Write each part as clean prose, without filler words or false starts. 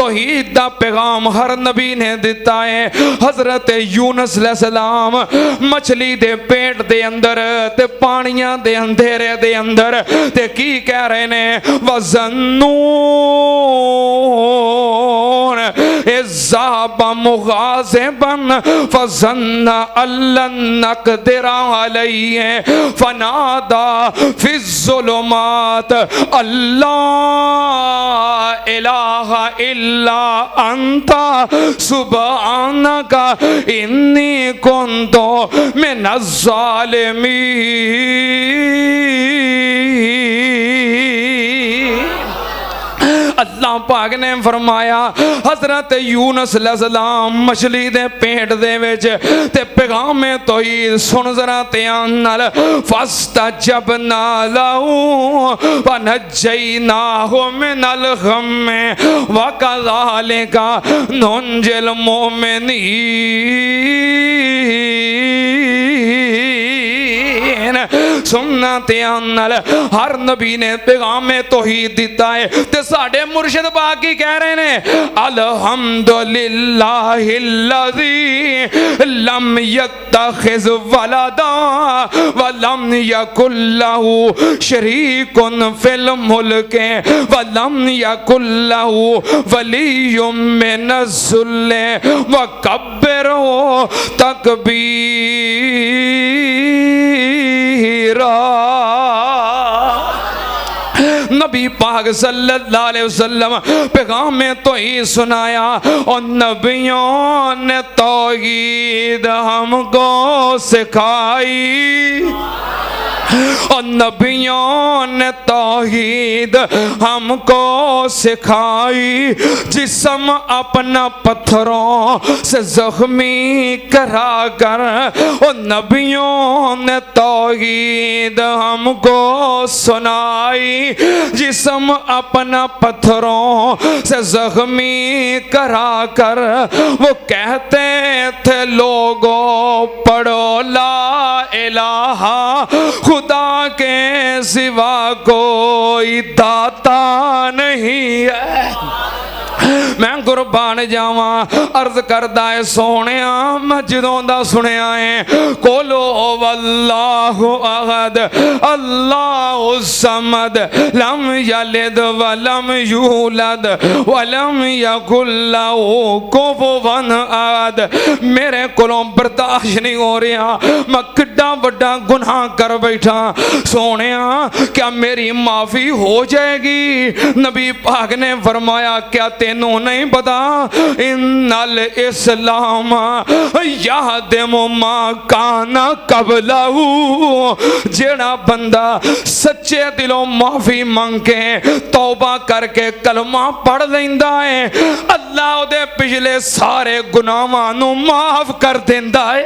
तौहीद दा पैगाम हर नबी ने दिता है। हजरत यूनुस अलैहिस्सलाम मछली दे पेट दे अंदर ते पानियां दे अंधेरे दे अंदर ते की कह रहे ने, वज़न्नून इज़्ज़ाबा मुग़ाज़िबन फ़ज़न्ना अल्लन नक़दिर अलैहि फ़नादा फ़िज़्ज़ुलुमात अल्ला इलाहा इल्ला अंता सुब्हानका इन्नी कुन्तु मिनज़्ज़ालिमीन। अल्लाह पाक ने फरमाया हजरत यूनुस अलैहिस्सलाम मछली दे पेट दे विच ते पैगाम तौहीद सुन जरा ध्यान नाल, फस्तजबना लहू वनज्जयनाहु मिनल गम्मि वकज़ालिका नुंजिल मुमिनीन। सुनना ध्यान नाल, हर नबी ने पैगाम तौहीद दिता है ते साडे मुर्शिद पाक की कह रहे ने, अल्हम्दुलिल्लाहिल्लज़ी लम यत्तखिज़ वलदा व लम यकुल लहू शरीकुन फिल मुल्क व लम यकुल लहू वलियुम मिनज़्ज़ुल्ल व कब्बिरहु तकबीरा। नबी पाक सल्लल्लाहु अलैहि वसल्लम पैगाम तौहीद सुनाया और नबियों ने तौहीद हमको सिखाई और नबियों ने तौहीद हमको सिखाई। जिस्म अपना पत्थरों से जख्मी करा कर और नबियों ने तौहीद हमको सुनाई। जिस्म अपना पत्थरों से जख्मी करा कर वो कहते थे लोगों पढ़ो ला इलाहा खुदा के सिवा कोई दाता नहीं है। मैं कुर्बान जावा अर्ज करदा है सोने मैं जदों दा सुनिया है कोलो वल्लाहु अहद अल्लाहु समद लम यलिद वलम यूलद वलम यकुल लहू कुफुवन अहद। मेरे कोलों बर्दाश्त नहीं हो रहा, मैं किड्डा वड्डा गुनाह कर बैठा। सोने क्या मेरी माफी हो जाएगी? नबी पाक ने फरमाया क्या तेनू नहीं पता इन्नल इस्लाम यहदिमु मा काना कबलहू। जेड़ा बंदा सच्चे दिलों माफी मंग के तौबा करके कलमा पढ़ लेंदा है अल्लाह उहदे पिछले सारे गुनाहां नू माफ कर देंदा है।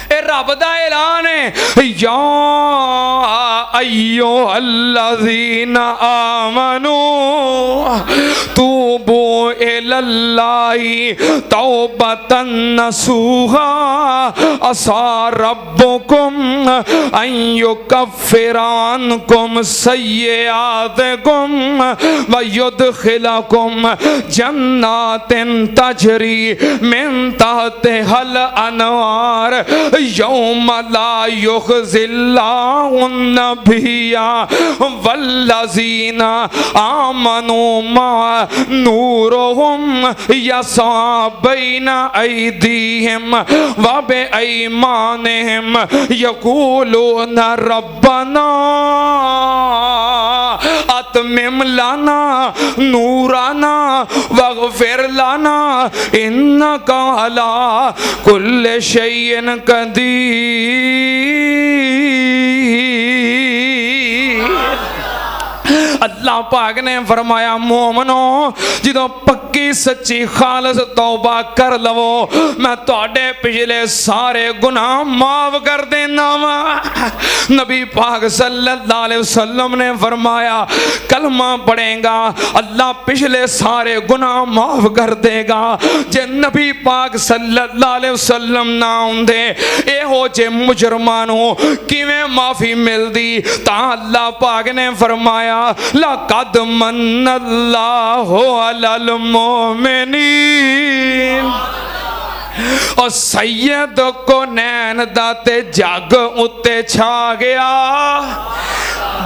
ए रब दा ऐलान है या अय्युहल्लज़ीना आमनू तूबू इलल्लाहि तौबतन नसूहा असा रब्बुकुम अन युकफ्फिरा अन्कुम सय्यिआतिकुम व युदखिलकुम जन्नातिन तजरी मिन तहतिहल अनहार यौम ला युखज़िल्लाहु नबिय्या वल्लज़ीना आमनू मा नूरुहुम यसा बैना ऐदीहिम व बिअयमानिहिम यक़ूलूना रब्बना अतमिम लना नूराना वग़फ़िर लना इन्नका अला कुल्लि शैइन कदीर। अल्लाह पाक ने फरमाया मोमनो जो पक्की सच्ची खालस तौबा कर लवो मैं तुहाडे पिछले सारे गुनाह माफ कर देना वा। नबी पाक सल्लल्लाहु अलैहि वसल्लम ने फरमाया कलमा पढ़ेगा अल्लाह पिछले सारे गुनाह माफ कर देगा। जे नबी पाक सल्लल्लाहु अलैहि वसल्लम ना होंदे एहो जे मुजरमां नूं किवें माफी मिलदी? तां अल्लाह पाक ने फरमाया ला लक़द मन्नल्लाहु अलल मोमिनीन और सैयद को नैन दा ते जग उत्ते छा गया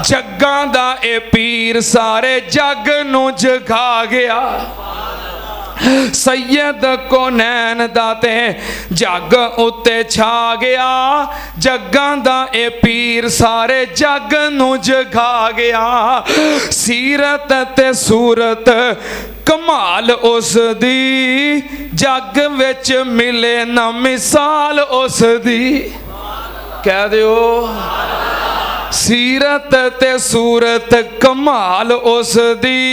जग्गां दा ए पीर सारे जग नू जगा गया सैयद को नैन दाते जग उत्ते छा गया जग्गां दा ए पीर सारे जग नू जगा गया सीरत ते सूरत कमाल उस दी जग विच मिले ना मिसाल उस दी कह दियो सीरत ते सूरत कमाल उस दी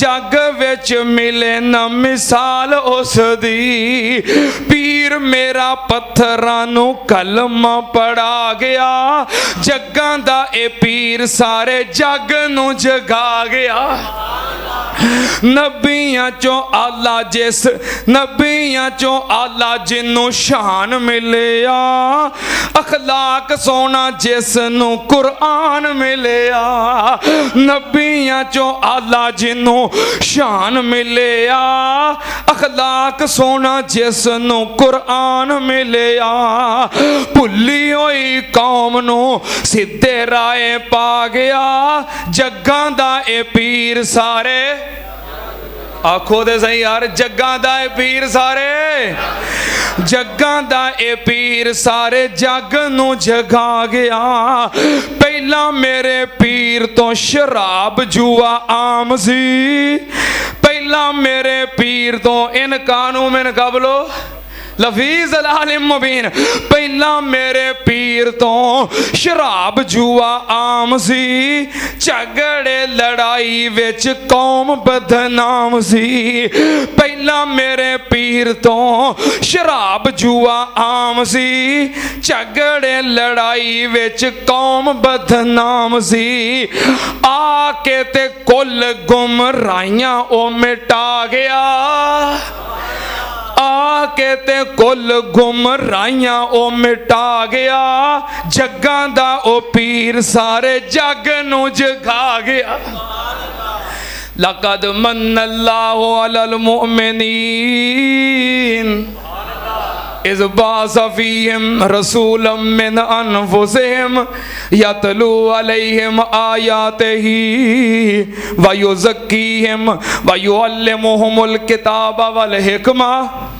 जग विच मिले ना मिसाल उस दी पीर मेरा पत्थरां नू कलमा पढ़ा गया जग्गां दा ए पीर सारे जग नू जगा गया नबियां चो आला जिस नबियां चो आला जिन्नू शान मिलिया अखलाक सोना जिस नू कुरान मिलिया नबियां चो आला जिन्नू शान मिलिया अखलाक सोना जिस नू कुरान मिलिया भुल्ली होई कौम नू सीधे राह पा गया जग्गां दा ए पीर सारे आखो दे सही यार जग्गां दा ए पीर सारे जग्गां दा ए पीर सारे जग नू जगा गया पहला मेरे पीर तो शराब जुआ आम सी पहला मेरे पीर तो इनका नू मिन कबलो लफीज अल मुबीन पहला मेरे पीर तो शराब जुआ आम सी झगड़े लड़ाई विच कौम बदनाम सी पहला मेरे पीर तो शराब जुआ आम सी झगड़े लड़ाई विच कौम बदनाम सी आके ते कुल गुमराहियां ओ मिटा गया आके ते कुल गुमराहियां ओ मिटा गया जग्गां दा ओ पीर सारे जग नू जगा गया लक़द मन्नल्लाहु अलल मुमिनीन इज़ बाअस फ़ीहिम रसूलन मिन अनफ़ुसिहिम यतलू अलैहिम आयातिही व युज़क्कीहिम व युअल्लिमुहुमुल किताब वल हिकमा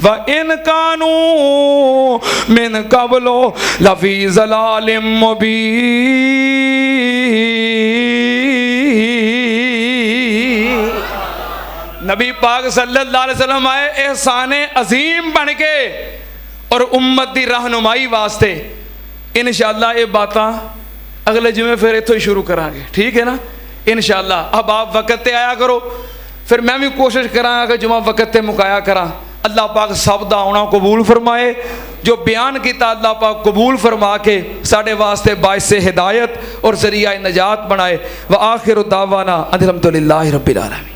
व इन कानू मिन क़ब्लु लफ़ी ज़लालिम मुबीन नबी पाक सल्लल्लाहु अलैहि वसल्लम आए एहसाने अजीम बन के और उम्मत की रहनुमाई वास्ते इंशाअल्लाह ये बातां अगले जुमे फिर इत्थों ही शुरू करांगे ठीक है ना इंशाअल्लाह अब आप वक़्त ते आया करो फिर मैं भी कोशिश करांगा कि जुमा वक़्त ते मुकाया करा अल्लाह पाक सब दा आना कबूल फरमाए जो बयान किया अल्लाह पाक कबूल फरमा के साडे वास्ते बाइस हिदायत और ज़रिया नजात बनाए व आखिर दावाना अल्हम्दुलिल्लाहि रब्बिल आलमीन।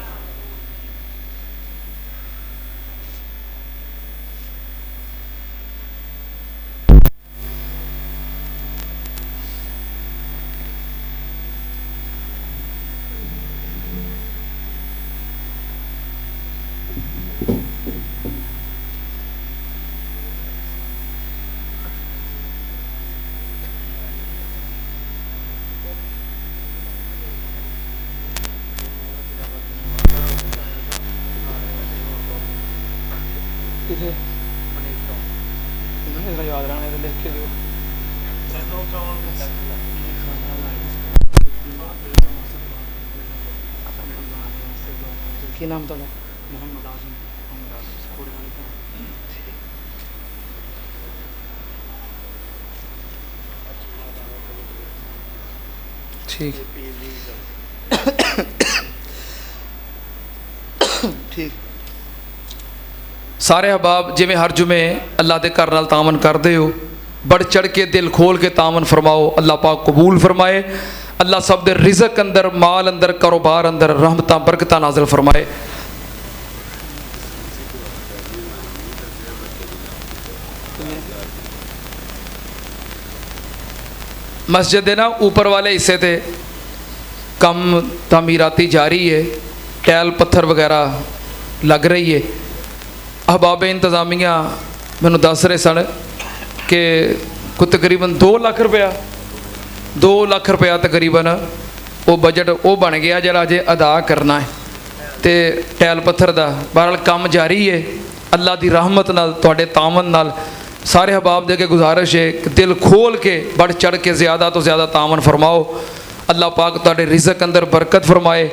याद रहने तो लिख के दो की नाम तो मोहम्मद आजम ठीक ठीक सारे अहबाब जिमें हर जुमे अल्लाह के घर नाल तामन करते हो बढ़ चढ़ के दिल खोल के तामन फरमाओ अल्लाह पाक कबूल फरमाए अल्लाह सब दे रिज़क अंदर माल अंदर कारोबार अंदर रहमतां बरकतां नाज़िल फरमाए। मस्जिद दे ना ऊपर वाले हिस्से ते कम तामीराती जारी है, टैल पत्थर वगैरह लग रही है। अहबाब इंतज़ामिया मैनू दस रहे सन कि कोई तकरीबन 2 लाख रुपया तकरीबन वो बजट वो बन गया जरा अजे अदा करना है तो टैल पत्थर का। बहरहाल काम जारी है, अल्लाह की रहमत नाल तुहाडे तावन नाल सारे अहबाब दे के गुजारिश है कि दिल खोल के बढ़ चढ़ के ज़्यादा तो ज़्यादा तावन फरमाओ। अल्लाह पाक तुहाडे रिज़क अंदर बरकत फरमाए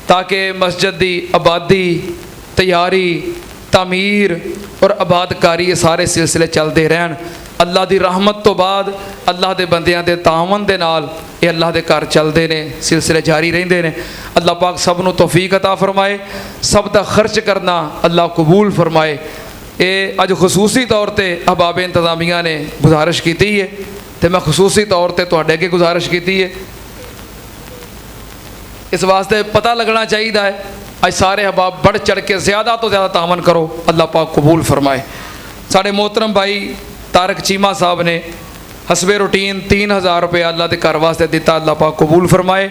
ताकि मस्जिद की आबादी, तैयारी, तामीर और आबादकारी ये सारे सिलसिले चलते रहन। अल्लाह की रहमत तो बाद अल्लाह के बंदियां दे तावन दे नाल ये अल्लाह के घर चलते ने, सिलसिले जारी रहते हैं। अल्लाह पाक सब नूं तौफीक अता फरमाए, सब का खर्च करना अल्लाह कबूल फरमाए। ये अज खसूसी तौर पर अहबाब इंतज़ामिया ने गुजारिश की है तो मैं खसूसी तौर पर तुहाडे अगे गुजारिश की है। इस वास्ते पता लगना चाहिए है अज सारे अहबाब बढ़ चढ़ के ज़्यादा तो ज़्यादा तावन करो, अल्लाह पाक कबूल फरमाए। साढ़े मोहतरम भाई तारक चीमा साहब ने हसबे रूटीन 3000 रुपया अल्लाह के घर वास्ते दिता, अल्लाह पाक कबूल फरमाए।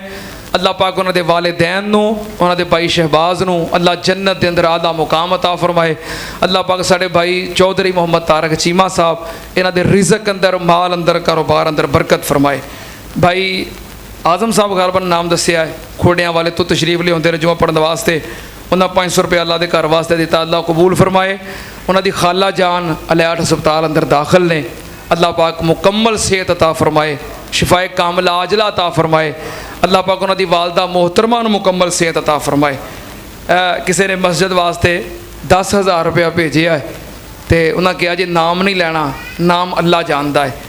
अल्लाह पाक उन्होंने वालिदैन नूं, उन्होंने भाई शहबाज नूं अल्लाह जन्नत के अंदर आला मुकाम अता फरमाए। अल्लाह पाक साढ़े भाई चौधरी मोहम्मद तारक चीमा साहब इन्हां दे रिज़क अंदर, माल अंदर, कारोबार अंदर बरकत फरमाए। भाई आज़म साहब गालबन नाम दसिया है, खोड़ियां वाले तो तशरीफ लियाते जुमा पढ़ने वास्ते, उन्हें 500 रुपया अल्लाह के घर वास्ते दिता, अल्लाह कबूल फरमाए। उन्होंने खाला जान अलियाठ हस्पताल अंदर दाखिल ने, अल्लाह पाक मुकम्मल सेहत अता फरमाए, शिफाए कामिला आजला अता फरमाए। अल्लाह पाक उन्होंने वालदा मोहतरमा नूं मुकम्मल सेहत अता फरमाए। किसी ने मस्जिद वास्ते 10,000 रुपया भेजिया है तो उन्हें कहा जी नाम नहीं लेना, नाम अल्लाह जानता है।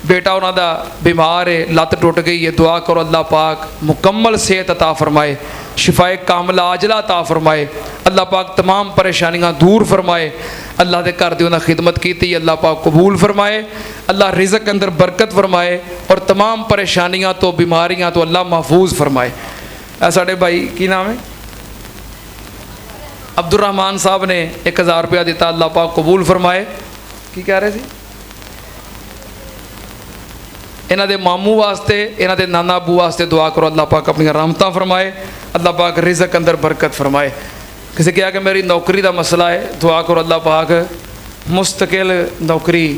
बेटा उन्होंने बीमार है, लत्त टुट गई है, दुआ करो अल्लाह पाक मुकम्मल सेहत अता फरमाए, शिफाए कामिला आजला अता फरमाए। अल्लाह पाक तमाम परेशानियां दूर फरमाए। अल्लाह के घर की उन्हें खिदमत की, अल्लाह पाक कबूल फरमाए। अल्लाह रिज़क अंदर बरकत फरमाए और तमाम परेशानियां तो, बीमारियां तो अल्लाह महफूज फरमाए। साढ़े भाई की नाम है अब्दुल रहमान साहब ने 1000 रुपया दिता, अल्लाह पाक कबूल फरमाए। की कह रहे थे? इन्हां दे मामू वास्ते, इन्हां दे नाना अबू वास्ते दुआ करो, अल्लाह पाक अपनी रहमतां फरमाए, अल्लाह पाक रिज़क अंदर बरकत फरमाए। किसी कहा कि मेरी नौकरी का मसला है, दुआ करो अल्लाह पाक मुस्तकिल नौकरी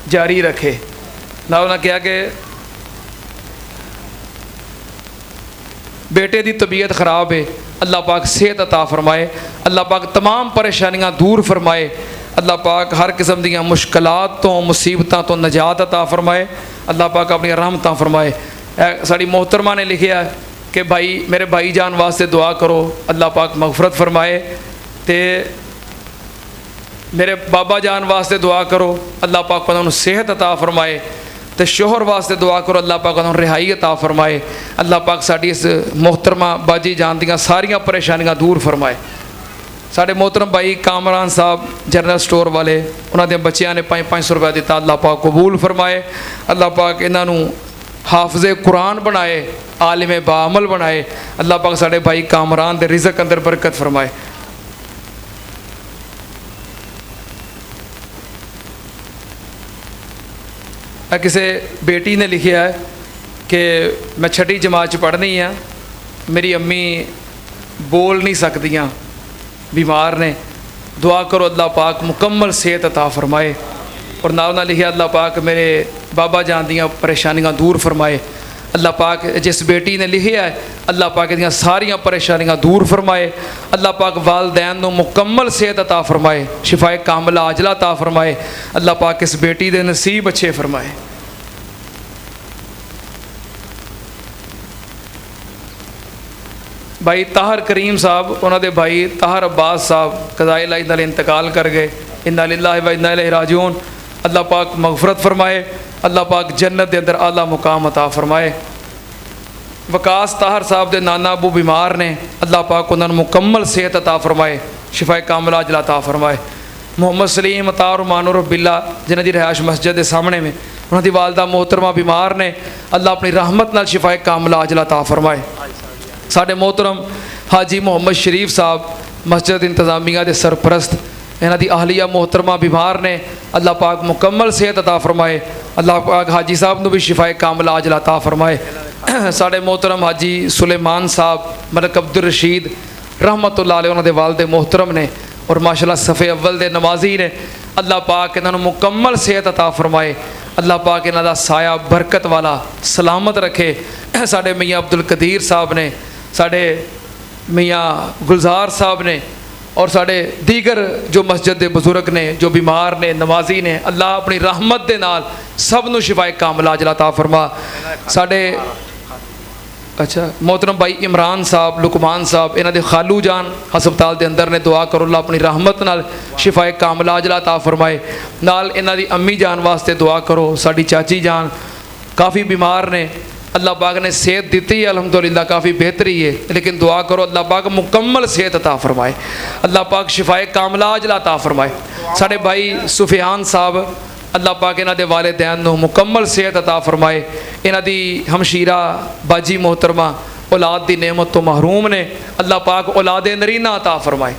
जारी रखे। ना उन्हें कहा कि बेटे की तबीयत ख़राब है, अल्लाह पाक सेहत अता फरमाए, अल्लाह पाक तमाम परेशानियां दूर फरमाए, अल्लाह पाक हर किस्म दी मुश्किलात तो, मुसीबतों तो निजात अता फरमाए, अल्लाह पाक अपनी रहमतां फरमाए। साड़ी मोहतरमा ने लिखा है कि भाई मेरे भाई जान वास्ते दुआ करो, अल्लाह पाक मगफरत फरमाए। तो मेरे बाबा जान वास्ते दुआ करो, अल्लाह पाक उन्होंने सेहत अता फरमाए। तो शोहर वास्ते दुआ करो, अल्लाह पाक उन्होंने रिहाई अता फरमाए। अल्लाह पाक साड़ी इस मोहतरमा बाजी जान दियां सारियां परेशानियां दूर फरमाए। साढ़े मोहतरम भाई कामरान साहब जनरल स्टोर वाले, उन्होंने बच्चों ने 500 रुपया दिता, अल्लाह पाक कबूल फरमाए। अल्लाह पाक इन्हों हाफिज़े कुरान बनाए, आलिम बाअमल बनाए। अल्लाह पाक साढ़े भाई कामरान दे रिज़क अंदर बरकत फरमाए। किसी बेटी ने लिखा है कि मैं 6वीं जमात च पढ़नी है, मेरी अम्मी बोल नहीं सकदियाँ, बीमार ने, दुआ करो अल्लाह पाक मुकम्मल सेहत अता फरमाए। और नाल ना लिखा अल्लाह पाक मेरे बाबा जान दियाँ परेशानियां दूर फरमाए। अल्लाह पाक जिस बेटी ने लिखा है अल्लाह पाक दियाँ सारियां परेशानियां दूर फरमाए। अल्लाह पाक वालदैन नूं मुकम्मल सेहत अता फरमाए, शिफाए कामिला आजला अता फरमाए। अल्लाह पाक इस बेटी दे नसीब अच्छे फरमाए। भाई ताहर करीम साहब, उन्होंने भाई ताहर अब्बास साहब कज़ाए इलाही नाल इंतकाल कर गए, इन्ना लिल्लाहि व इन्ना इलैहि राजिऊन। अल्लाह पाक मगफरत फरमाए, अल्लाह पाक जन्नत के अंदर आला मुकाम अता फरमाए। वकास ताहर साहब के नाना अबू बीमार ने, अल्लाह पाक उन्होंने मुकम्मल सेहत अता फरमाए, शिफाए कामिला अजला अता फरमाए। मोहम्मद सलीम अतार मानुर बिल्ला जिन्हों की रिहायश मस्जिद के सामने में, उन्होंने वालदा मोहतरमा बीमार ने, अल्लाह अपनी रहमत नाल शिफाए कामिला अजला अता फरमाए। साढ़े मोहतरम हाजी मोहम्मद शरीफ साहब मस्जिद इंतज़ामिया के सरपरस्त, इन्हां दी आहलिया मोहतरमा बीमार ने, अल्लाह पाक मुकम्मल सेहत अता फरमाए। अल्लाह पाक हाजी साहब नूं भी शिफाए कामिला अजला अता फरमाए। साढ़े मोहतरम हाजी सुलेमान साहब मलिक अब्दुल रशीद रहमतुल्लाह अलैह उन्होंने वालदे मोहतरम ने और माशाल्लाह सफ़े अव्वल दे नमाजी ने। अल्लाह पाक इन्होंने मुकम्मल सेहत अता फरमाए। अल्लाह पाक इन्हों का साया बरकत वाला सलामत रखे। साढ़े मियाँ अब्दुल कदीर साहब ने, साढ़े मियाँ गुलजार साहब ने और साढ़े दीगर जो मस्जिद के बजुर्ग ने, जो बीमार ने, नमाजी ने, अल्लाह अपनी रहमत के नाल सब नूं शिफाए कामिला अजल अता फरमा। साढ़े अच्छा मोहतरम भाई इमरान साहब, लुकमान साहब, इन्हों के खालू जान हस्पताल के अंदर ने, दुआ करो अल्लाह अपनी रहमत नाल शिफाए कामिला अजल अता फरमाए। नाल इन्हों की अम्मी जान वास्ते दुआ करो। साड़ी चाची जान काफ़ी बीमार ने, अल्लाह पाक ने सेहत दी है अल्हम्दुलिल्लाह, काफ़ी बेहतरी है, लेकिन दुआ करो अल्लाह पाक मुकम्मल सेहत अता फरमाए। अल्लाह पाक शिफाए कामिला अजल अता फरमाए। साढ़े भाई सुफियान साहब, अल्लाह पाक इन्हां दे वालिदैन नूं मुकम्मल सेहत अता फरमाए। इन्हां दी हमशीरा बाजी मोहतरमा औलाद की नेमत तो महरूम ने, अल्लाह पाक औलाद नरीना अता फरमाए।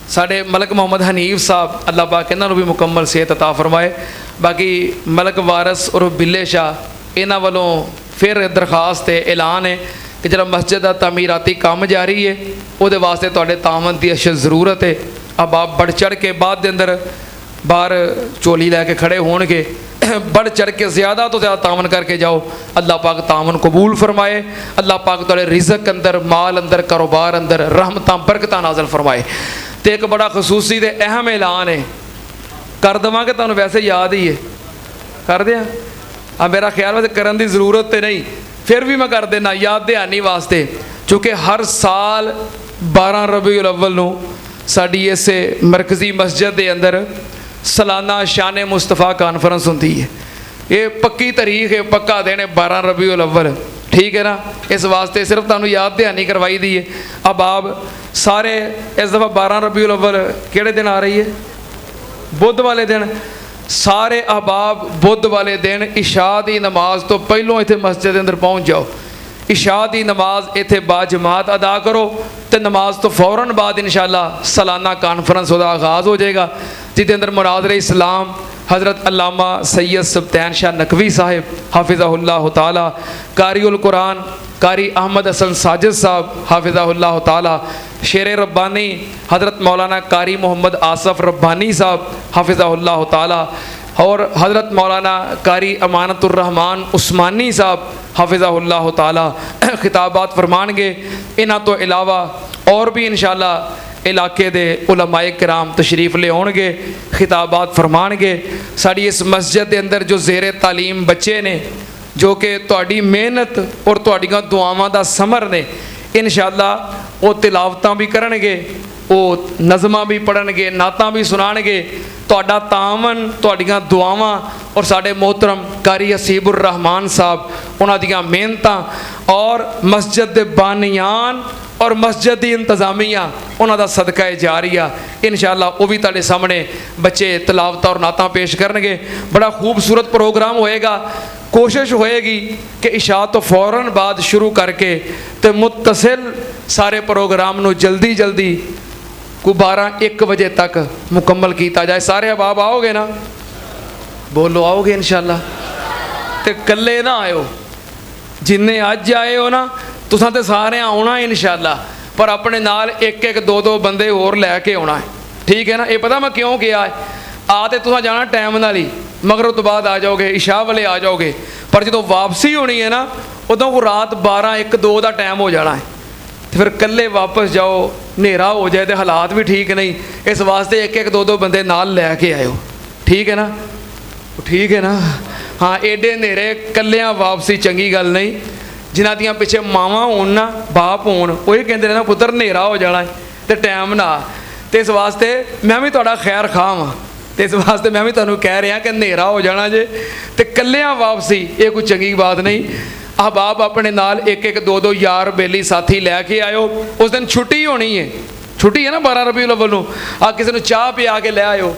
साढ़े मलक मोहम्मद हनीफ साहब, अल्लाह पाक इन्हों भी मुकम्मल सेहत अता फरमाए। बाकी मलक वारस और बिल्ले शाह इन्हों वालों फिर दरखास्त ऐलान है कि जरा मस्जिद का तामीराती काम जारी है, वो वास्ते तुहाडे तामन की अशद ज़रूरत है। अब आप बढ़ चढ़ के बाद के अंदर बाहर चोली लैके खड़े होणगे, बढ़ चढ़ के ज़्यादा तो ज़्यादा तामन करके जाओ। अल्लाह पाक तामन कबूल फरमाए। अल्लाह पाक तुहाडे रिज़क अंदर, माल अंदर, कारोबार अंदर रहमतां बरकतां नाज़िल फरमाए। तो एक बड़ा खसूसी ते अहम ऐलान है, कर देवांगे, तुहानूं वैसे याद ही है, कर दें। मेरा ख्याल वैसे करन दी ज़रूरत तो नहीं, फिर भी मैं कर देना याद दहानी वास्ते, चूँकि हर साल 12 रबीउल अव्वल नूं साड़ी इस मरकज़ी मस्जिद के अंदर सालाना शान मुस्तफ़ा कॉन्फ्रेंस होती है। ये पक्की तारीख है, पक्का दिन है 12 रबीउल अव्वल, ठीक है ना। इस वास्ते सिर्फ तुहानूं याद दहानी करवाई दी है। अब आप सारे इस दफ़ा 12 रबीउल अव्वल किहड़े दिन आ रही है? बुध वाले दिन। सारे अहबाब बुध वाले दिन इशा की नमाज तो पहलों इत्थे मस्जिद के अंदर पहुँच जाओ। इशा की नमाज इत्थे बाजमात अदा करो, तो नमाज तो फौरन बाद इंशाअल्लाह सालाना कॉन्फ्रेंस का आगाज़ हो जाएगा, जिसके अंदर मुनाज़रे इस्लाम हज़रत अल्लामा सैयद सुब्तैन शाह नकवी साहिब हाफिज़हुल्लाह ताला, कारिउल कुरान कारी अहमद हसन साजिद साहब हाफिज़हुल्लाह ताला, शेर रब्बानी हज़रत मौलाना कारी मोहम्मद आसफ़ रब्बानी साहब हाफिज़हुल्लाह ताला और हज़रत मौलाना कारी अमानतुर रहमान उस्मानी साहब हाफिज़हुल्लाह ताला खिताबात फरमानगे। इन्हां तो इलावा और भी इंशाअल्लाह इलाके दे उलमाए किराम तशरीफ़ ले आउणगे, खिताबात फरमानगे। साड़ी इस मस्जिद के अंदर जो ज़ेरे तालीम बच्चे ने, जो कि तुहाडी मेहनत और तुहाडीआं दुआवां दा समर ने, इंशाअल्लाह वो तिलावतां भी करनगे, वो नज़मां भी पढ़नगे, नातां भी सुनाणगे। तुहाडा तामन, तुहाडीआं दुआवां और साडे मोहतरम कारी हसीबुर रहमान साहब उन्हां दीआं मेहनतां और मस्जिद दे बानियान और मस्जिद की इंतजामिया उन्हां दा सदका जारिया इंशाअल्लाह वो भी तुहाडे सामने बच्चे तिलावत और नातां पेश करनगे। बड़ा खूबसूरत प्रोग्राम होएगा। कोशिश होएगी कि इशा तो फौरन बाद शुरू करके तो मुतसिल सारे प्रोग्राम नूं जल्दी जल्दी को 12-1 बजे तक मुकम्मल किया जाए। सारे अहबाब आओगे ना? बोलो आओगे इंशाअल्लाह। तो कल्ले ना आयो, जिन्ने अज आए हो ना तुसां ते सारे आना इंशाअल्लाह, पर अपने नाल 1-1 2-2 बंदे होर लैके आना है, ठीक है ना। ये पता मैं क्यों किया है? आ तो तुसां जाना टाइम नाल ही, मगर उस तो बाद आ जाओगे, इशा वाले आ जाओगे, पर जो वापसी होनी है ना उदों को रात 12-1-2 का टाइम हो जाना है। तो फिर कल्ले वापस जाओ, नेरा हो जाए तो हालात भी ठीक नहीं, इस वास्ते 1-1 2-2 बंदे नाल लैके आयो, ठीक है ना, ठीक है ना। हाँ, एडे नेरे कल्लियां वापसी चंगी गल नहीं। जिन्हां दियां पिछे मावां होण ना, बाप होण, वही कहते ना पुत्र नेरा हो जाना है तो टाइम ना। तो इस वास्ते मैं भी तुहाडा खैर खां वां, तो इस वास्ते मैं भी तुहानूं कह रहा कि नेरा हो जाना जे, तो कल्लियां वापसी ये कोई चंगी बात नहीं। अहबाब अपने नाल 1-1 2-2 यार बेली साथी लैके आयो। उस दिन छुट्टी होनी है, छुट्टी है ना 12 रबीउल अव्वल नूं। किसी को चाह पिया के लै आयो,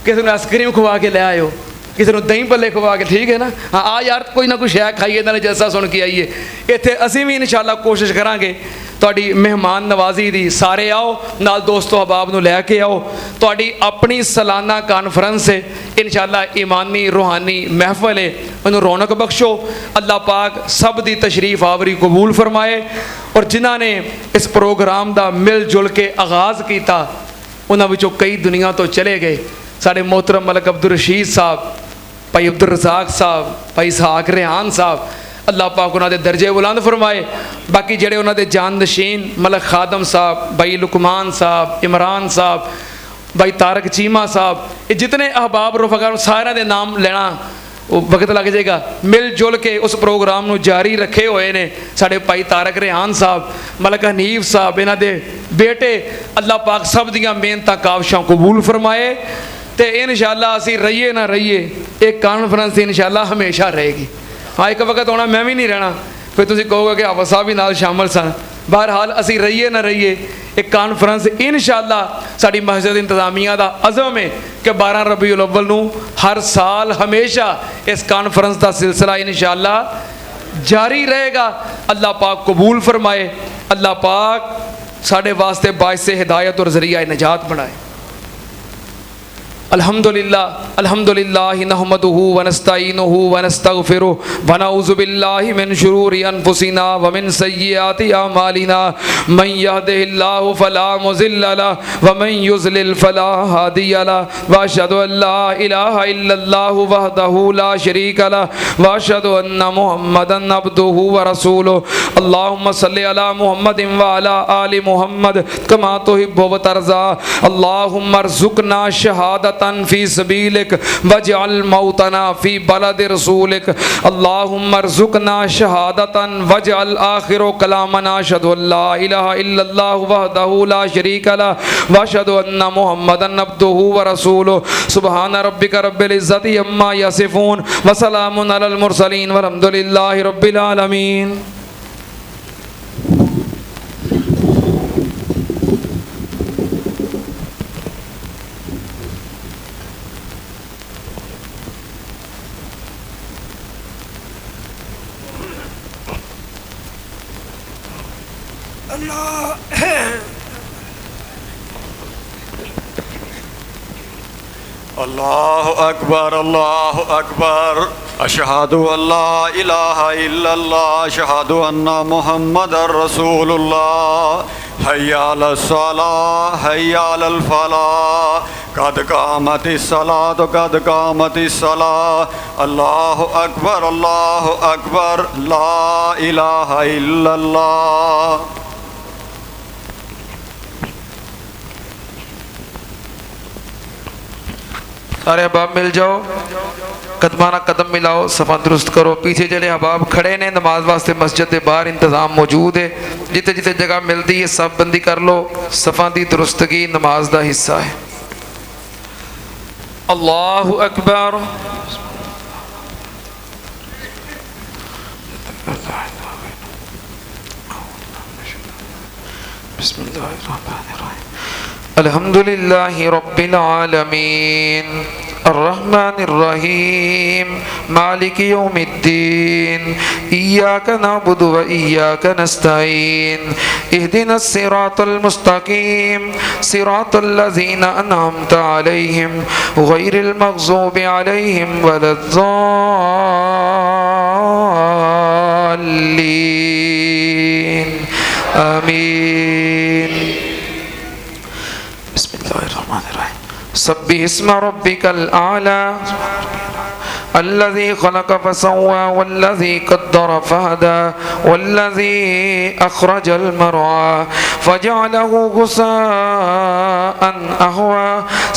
किसी को आइसक्रीम खुवा के लै आयो, किसी को दही भल्ले खुवा के, ठीक है ना। हाँ आ यार कोई ना कोई शै खाइए, इन्होंने जलसा सुन के आइए। इत्थे असीं भी इंशाअल्लाह कोशिश करांगे तुहाडी मेहमान नवाजी दी। सारे आओ नाल दोस्तों अहबाब नूं लैके आओ। तुहाडी अपनी सालाना कॉन्फ्रेंस है इंशाअल्लाह, ईमानी रूहानी महफल है। उन्होंने रौनक बख्शो। अल्लाह पाक सब दी तशरीफ आवरी कबूल फरमाए। और जिन्होंने इस प्रोग्राम का मिल जुल के आगाज़ किया उन्होंने विचों कई दुनिया तो चले गए। साढ़े मोहतरम मलक अब्दुल रशीद साहब, भाई अब्दुल रज़ाक साहब, भाई इसहाक रेहान साहब, अल्लाह पाक उन्होंने दर्जे बुलंद फरमाए। बाकी जेडे उन्होंने जाननशीन मलक खादम साहब, भाई लुकमान साहब, इमरान साहब, भाई तारक चीमा साहब, ये जितने अहबाब रफाकार सारे के नाम लेना वो वक्त लग जाएगा। मिल जुल के उस प्रोग्राम को जारी रखे हुए ने साढ़े भाई तारक रेहान साहब, मलक हनीफ साहब, इन्हों के बेटे। अल्लाह पाक सब दियाँ मेहनत काविशां कबूल फरमाए। तो इंशाअल्लाह असी रहीए ना रहीए एक कॉन्फ्रेंस इंशाअल्लाह हमेशा रहेगी। हाँ एक वक्त होना मैं भी नहीं रहना, फिर तुम कहोगे कि हाफिज़ साहब भी नाल शामिल सन। बहरहाल असी रहीए ना रहीए एक कॉन्फ्रेंस इंशाअल्लाह साड़ी मस्जिद इंतजामिया का अज़म है कि 12 रबीउल अव्वल नूं हर साल हमेशा इस कॉन्फ्रेंस का सिलसिला इंशाअल्लाह जारी रहेगा। अल्लाह पाक कबूल फरमाए। अल्लाह पाक साढ़े वास्ते बाइस हिदायत और ज़रिया निजात बनाए। अल्हम्दुलिल्लाह अल्हम्दुलिल्लाह नहमदुहु व नस्तईनुहु व नस्तगफिरुहु व नऊज़ु बिल्लाहि मिन शुरूरि अनफुसिना व मिन सय्यिआति अमालिना मन यहदिहिल्लाहु फला मुज़िल्ल लहु व मन युज़लिल फला हादिय लहु व अशहदु अन ला इलाहा इल्लल्लाहु वहदहु ला शरीक लहु व अशहदु अन्ना मुहम्मदन अब्दुहु व रसूलुहु। अल्लाहुम्मा सल्लि अला मुहम्मदिन व अला आलि मुहम्मद कमा तुहिब्बु व तर्ज़ा। अल्लाहुम्मा अर्ज़ुक़ना शहादत फी सबीलिक वजअल मौतना फी बलद रसूलिक। अल्लाहुम्मा अर्ज़ुक़ना शहादतन वजअल आखिर कलामना अशहदु अल्ला इलाहा इल्लल्लाहु वहदहु ला शरीका लहु व अशहदु अन्ना मुहम्मदन अब्दुहु व रसूलुहु। सुब्हान रब्बिका रब्बिल इज़्ज़ति अम्मा यसिफून व सलामुन अलल मुरसलीन वल्हम्दुलिल्लाहि रब्बिल आलमीन। अल्लाहु अकबर अल्लाहु अकबर अशहदु अल्ला इलाहा इल्लल्लाह अशहदु अन्ना मुहम्मदर रसूलुल्लाह हय्या अलस सलाह हय्या अलल फलाह कद कामतिस सलात कद कामतिस सलाह। अल्लाहु अकबर ला इलाहा इल्लल्लाह। सारे अहबाब मिल जाओ, कदमाना कदम मिलाओ, सफ़ा दुरुस्त करो। पीछे जड़े अहबाब खड़े ने नमाज वास्ते मस्जिद के बाहर इंतजाम मौजूद है। जिते जिते जगह मिलती है सब बंदी कर लो। सफ़ा की दुरुस्तगी नमाज का हिस्सा है। अल्लाहु अकबर। बिस्मिल्लाहिर्रहमानिर्रहीम। अल्हम्दुलिल्लाहि रब्बिल आलमीन अर्रहमानिर रहीम मालिकि यौमिद्दीन इय्याका नअबुदु व इय्याका नस्तईन इहदिनस सिरातल मुस्तकीम सिरातल लज़ीना अनअमता अलैहिम गैरिल मग़ज़ूबि अलैहिम वलद्दाल्लीन आमीन। सब्बिह इस्म रब्बिकल आला अल्लज़ी खलक़ फसव्वा वल्लज़ी क़द्दर फहदा वल्लज़ी अख़रजल मरआ फजअलहु गुसाअन अहवा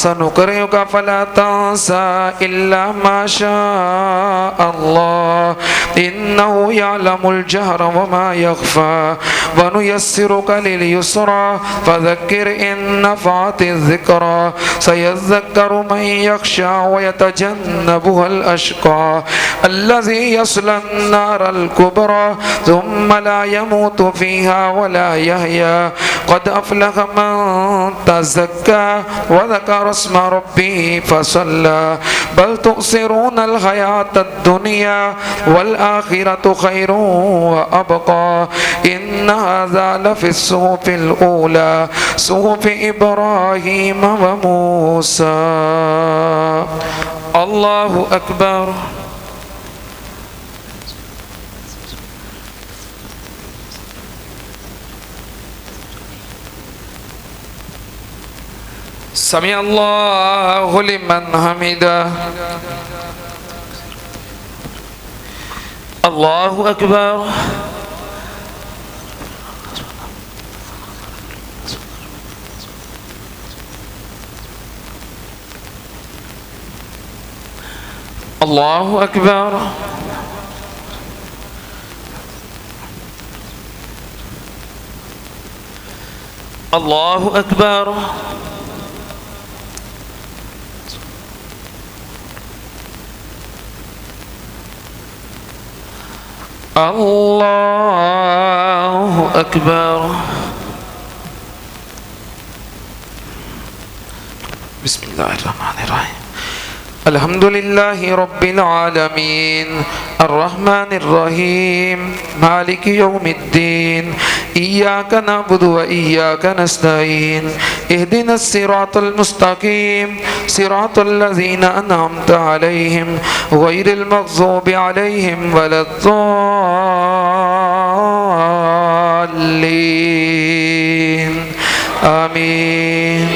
सनुक़रिउका फला तंसा इल्ला मा शाअ अल्लाह इन्नहु यअलमुल जहरा व मा यख़फ़ा व नुयस्सिरुका लिल युस्रा फज़क्किर इन नफ़अतिज़ ज़िक्रा सयज़्ज़क्करु मन यख़शा व यतजन्नबुहल अश्क़ा अल्लज़ी यस्लन नारल कुबरा थुम्मा ला यमूतु फ़ीहा व ला यहया क़द अफ़लह मन तज़क्का व ज़करा अस्म रब्बिही फ़सल्ला बल तु'सिरूनल हयातद दुनिया वल आखिरतु खैरुन व अबक़ा इन्न हाज़ा लफ़िस सुहुफ़िल ऊला सुहुफ़ि इब्राहीम व मूसा। अल्लाहु अकबर। समी अल्लाहु लिमन हमिदा। अल्लाहु अकबर। अल्लाहु अकबर। अल्लाहु अकबर। अल्लाहु अकबर। बिस्मिल्लाहिर्रहमानिर्रहीम। अल्हम्दुलिल्लाहि रब्बिल आलमीन अर्रहमानिर रहीम मालिकि यौमिद्दीन इय्याका नअबुदु व इय्याका नस्तईन इहदिनस सिरातल मुस्तकीम सिरातल लज़ीना अनअमता अलैहिम गैरिल मग़ज़ूबि अलैहिम वलद्दाल्लीन आमीन।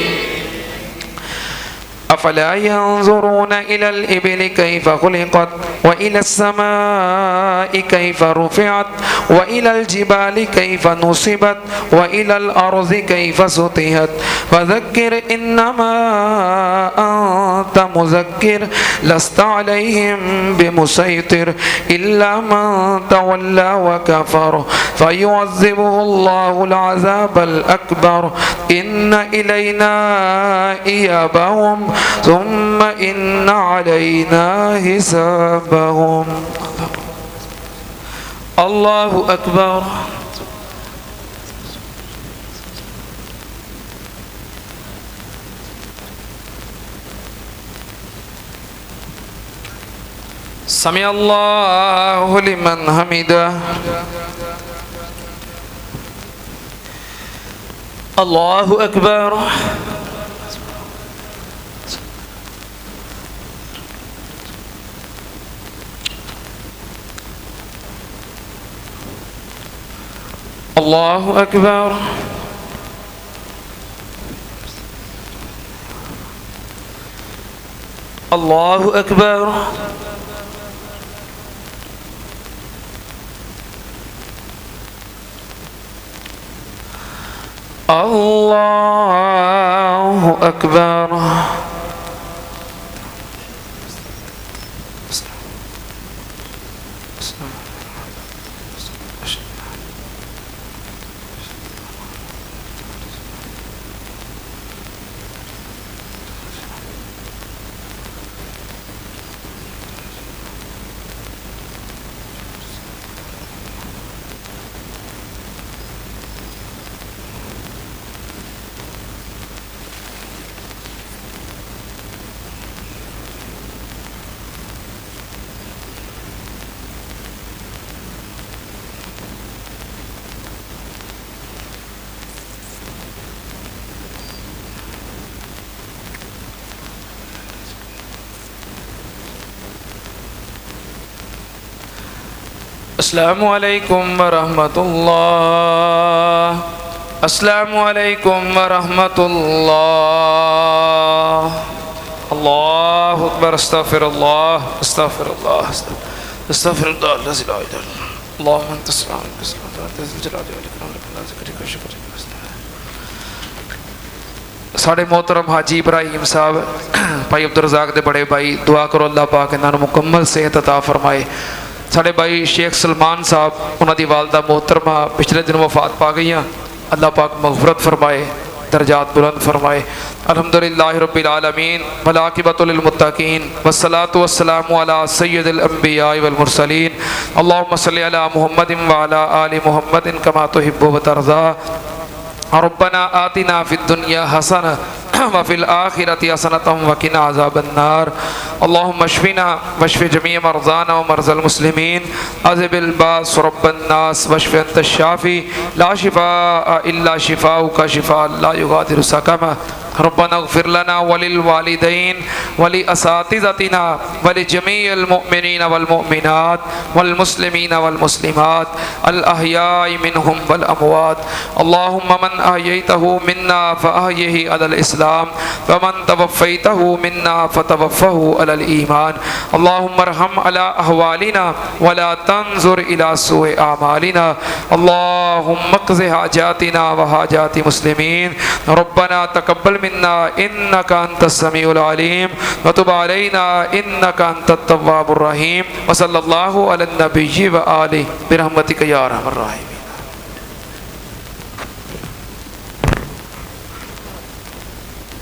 अफला यंज़ुरून इलल इबिल कैफ़ खुलिक़त व इलस समाई कैफ़ रुफ़िअत व इलल जिबालि कैफ़ नुसिबत व इलल अर्ज़ि कैफ़ सुतिहत फ़ज़क्किर इन्नमा अंत मुज़क्किर लस्त अलैहिम बिमुसैतिर इल्ला मन तवल्ला व कफ़र फ़युअज़्ज़िबुहुल्लाहुल अज़ाबल अकबर इन्न इलैना इयाबहुम ثم إن علينا حسابهم। الله أكبر। سمع الله لمن حمده। الله أكبر। الله أكبر। الله أكبر। الله أكبر। अस्सलामु अलैकुम वरहमतुल्लाह। अस्सलामु अलैकुम वरहमतुल्लाह। अल्लाहु अकबर। अस्तगफिरुल्लाह अस्तगफिरुल्लाह अस्तगफिरुल्लाह लज़ी ला इलाहा इल्लल्लाह। अल्लाहुम्मा अंता अस्सलाम व अंता जलालि व इकराम ला ज़िक्रिका शुक्रिका। साढ़े मोहतरम हाजी इब्राहिम साहब भाई अब्दुल रज़ाक दे बड़े भाई दुआ करो अल्लाह पाक इन्हां नूं मुकम्मल सेहत अता फरमाए। साढ़े भाई शेख सलमान साहब उन्होंने वालदा मोहतरमा पिछले दिन वफात पा गई। अल्लाह पाक मग़फ़िरत फरमाए दर्जात बुलंद फरमाए। अल्हम्दुलिल्लाहि रब्बिल आलमीन वल आक़िबतु लिल मुत्तक़ीन वस्सलातु वस्सलामु अला सय्यिदिल अंबिया वल मुरसलीन। अल्लाहुम्मा सल्लि अला मुहम्मदिन व अला आलि मुहम्मदिन कमा तुहिब्बु व तर्ज़ा। रब्बना आतिना फिद दुनिया हसनह व फिल आखिरति हसनतम व क़िना अज़ाबन्नार। अल्लाहुम्मा अश्फिना वश्फि जमीअ मरज़ाना व मरज़ल मुस्लिमीन अज़िबिल बास रब्बन नास वश्फि अंत शाफ़ी ला शिफ़ाअ इल्ला शिफ़ाउका शिफ़ाअन ला युगादिरु सक़मा रब्बना इग़फ़िर लना वलिल वालिदैन वलि असातिज़तिना वलि जमीइल मुअमिनीन वल मुअमिनात वल मुस्लिमीन वल मुस्लिमात अल अहयाइ मिनहुम वल अमवात अल्लाहुम्मा मन अहयैतहु मिन्ना फ़अहयिही अलल इस्लाम व मन तवफ़्फ़ैतहु मिन्ना फ़तवफ़्फ़हु अलल ईमान अल्लाहुम्मा अरहम अला अहवालिना वला तंज़ुर इला सूइ आमालिना अल्लाहुम्मा क़ज़ि हाजातिना व हाजाति मुस्लिमीन रब्बना तक़ब्बल मिन्ना इन्नका अंतस समीउल अलीम व तुब अलैना इन्नका अंतत तव्वाबुर रहीम व सल्लल्लाहु अला नबिय्यि व आलिहि बिरहमतिका या अरहमर राहिमीन।